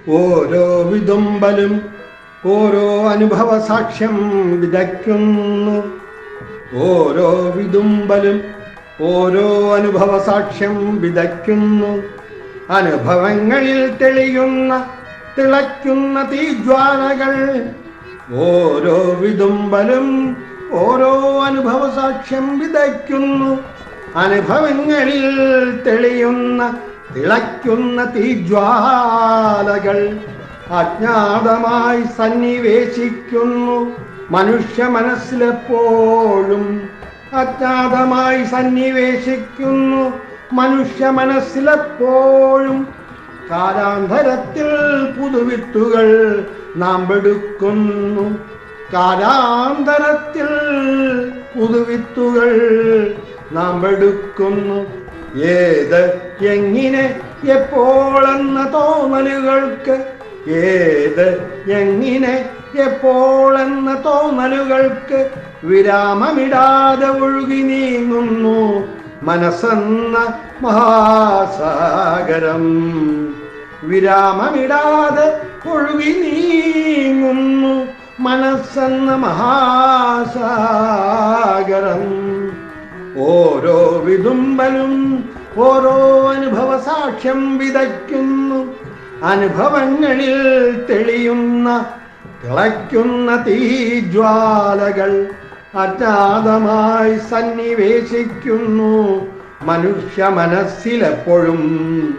ഓരോ വിതുമ്പലും ഓരോ അനുഭവ സാക്ഷ്യം വിതയ്ക്കുന്നു. ഓരോ വിതുമ്പലും ഓരോ അനുഭവ സാക്ഷ്യം വിതയ്ക്കുന്നു. അനുഭവങ്ങളിൽ തിളയ്ക്കുന്ന തീജ്വാലകൾ. ഓരോ വിതുമ്പലും ഓരോ അനുഭവ സാക്ഷ്യം വിതയ്ക്കുന്നു. അനുഭവങ്ങളിൽ തിളയ്ക്കുന്ന തീജ്വാലകൾ അജ്ഞാതമായി സന്നിവേശിക്കുന്നു മനുഷ്യ മനസ്സിലെപ്പോഴും. അജ്ഞാതമായി സന്നിവേശിക്കുന്നു മനുഷ്യ മനസ്സിലെപ്പോഴും. കാലാന്തരത്തിൽ പുതുവിത്തുകൾ നാം എടുക്കുന്നു. കാലാന്തരത്തിൽ പുതുവിത്തുകൾ നാം എടുക്കുന്നു. ഏത് എങ്ങനെ എപ്പോഴെന്ന തോന്നലുകൾക്ക്, ഏത് എങ്ങനെ എപ്പോഴെന്ന തോന്നലുകൾക്ക് വിരാമമിടാതെ ഒഴുകി നീങ്ങുന്നു മനസ്സെന്ന മഹാസാഗരം. വിരാമമിടാതെ ഒഴുകി നീങ്ങുന്നു മനസ്സെന്ന മഹാസാഗരം. ഓരോ വിതുമ്പലും ഓരോ അനുഭവ സാക്ഷ്യം വിതയ്ക്കുന്നു. അനുഭവങ്ങളിൽ തിളയ്ക്കുന്ന തീജ്വാലകൾ അജ്ഞാതമായി സന്നിവേശിക്കുന്നു മനുഷ്യ മനസ്സിലെപ്പോഴും.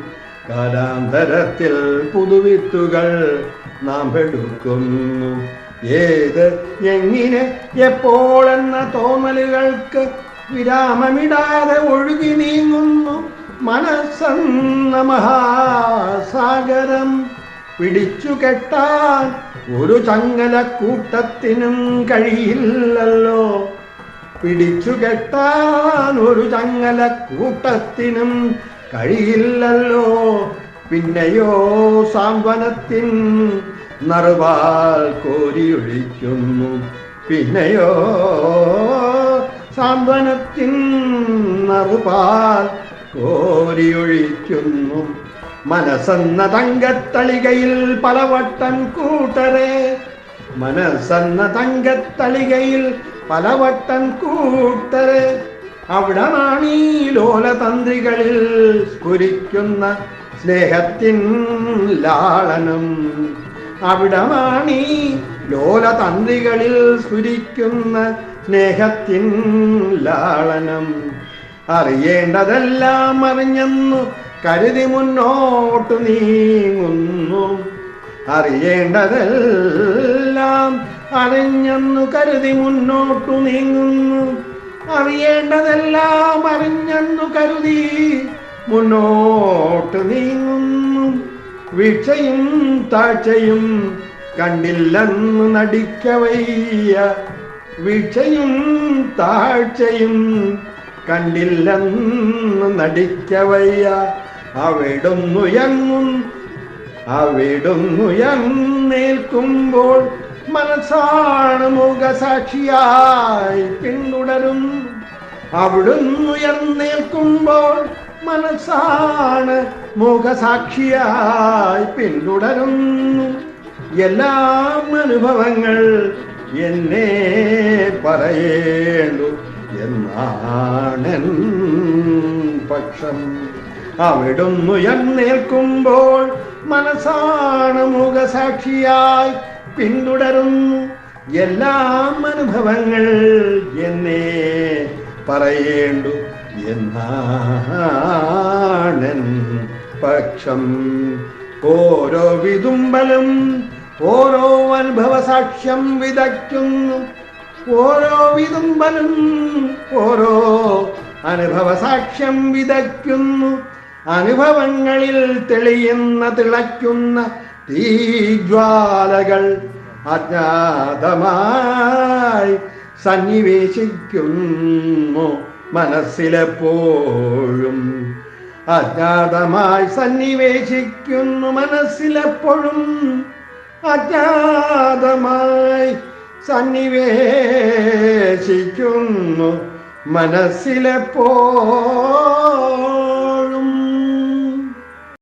കാലാന്തരത്തിൽ പുതുവിത്തുകൾ നാം എടുക്കുന്നു. ഏത് എങ്ങനെ എപ്പോഴെന്ന തോന്നലുകൾക്ക് വിരാമമിടാതെ ഒഴുകി നീങ്ങുന്നു മനസ്സെന്ന മഹാസാഗരം. പിടിച്ചു കെട്ടാൻ ഒരു ചങ്ങലക്കൂട്ടത്തിനും കഴിയില്ലല്ലോ. പിടിച്ചു കെട്ടാൻ ഒരു ചങ്ങലക്കൂട്ടത്തിനും കഴിയില്ലല്ലോ. പിന്നെയോ സാന്ത്വനത്തിൻ നറുപാൽ കോരിയൊഴിക്കുന്നു. പിന്നെയോ സാന്ത്വനത്തിൻ നറുപാൽ കോരിയൊഴിക്കുന്നു. മനസ്സെന്ന തങ്കത്തളികയിൽ പലവട്ടം കൂട്ടരെ. മനസ്സെന്ന തങ്കത്തളികയിൽ പലവട്ടം കൂട്ടരെ. അവിടമാണീ ലോലതന്ത്രികളിൽ സ്ഫുരിക്കുന്ന സ്നേഹത്തിൻ ലാളനം. അവിടമാണീ ലോലതന്ത്രികളിൽ സ്ഫുരിക്കുന്ന സ്നേഹത്തിൻ ലാളനം. അറിയേണ്ടതെല്ലാം അറിഞ്ഞെന്നു കരുതി മുന്നോട്ടു നീങ്ങുന്നു. അറിയേണ്ടതെല്ലാം അറിഞ്ഞെന്നു കരുതി മുന്നോട്ടു നീങ്ങുന്നു. അറിയേണ്ടതെല്ലാം അറിഞ്ഞെന്നു കരുതി മുന്നോട്ട് നീങ്ങുന്നു. വീഴ്ചയും താഴ്ചയും കണ്ടില്ലെന്നു നടിക്കവയ്യ. വീഴ്ചയും താഴ്ചയും കണ്ടില്ലെന്ന് നടിക്കവയ്യ. അവിടുന്നുയർന്നേൽക്കുമ്പോൾ മനസ്സാണ് മുഖസാക്ഷിയായി പിന്തുടരും. അവിടുന്നുയർന്നേൽക്കുമ്പോൾ മനസ്സാണ് മുഖസാക്ഷിയായി പിന്തുടരുന്നു. എല്ലാം അനുഭവങ്ങൾ എന്നെ പറയേണ്ടു എന്നാണെൻ പക്ഷം. അവിടുന്നുയർന്നേൽക്കുമ്പോൾ മനസ്സാണ് മുഖസാക്ഷിയായി പിന്തുടരുന്നു. എല്ലാം അനുഭവങ്ങൾ എന്നെ പറയേണ്ടു എന്നാണെൻ പക്ഷം. ഓരോ വിതുമ്പലും ഓരോ അനുഭവ സാക്ഷ്യം വിതയ്ക്കുന്നു. ഓരോ വിതുമ്പലും ഓരോ അനുഭവ സാക്ഷ്യം വിതയ്ക്കുന്നു. അനുഭവങ്ങളിൽ തിളയ്ക്കുന്ന തീജ്വാലകൾ അജ്ഞാതമായി സന്നിവേശിക്കുന്നു മനസ്സിലെപ്പോഴും. അജ്ഞാതമായി സന്നിവേശിക്കുന്നു മനസ്സിലെപ്പോഴും. അജ്ഞാതമായി സന്നിവേശിക്കുന്നു മനസ്സിലെപ്പോഴും.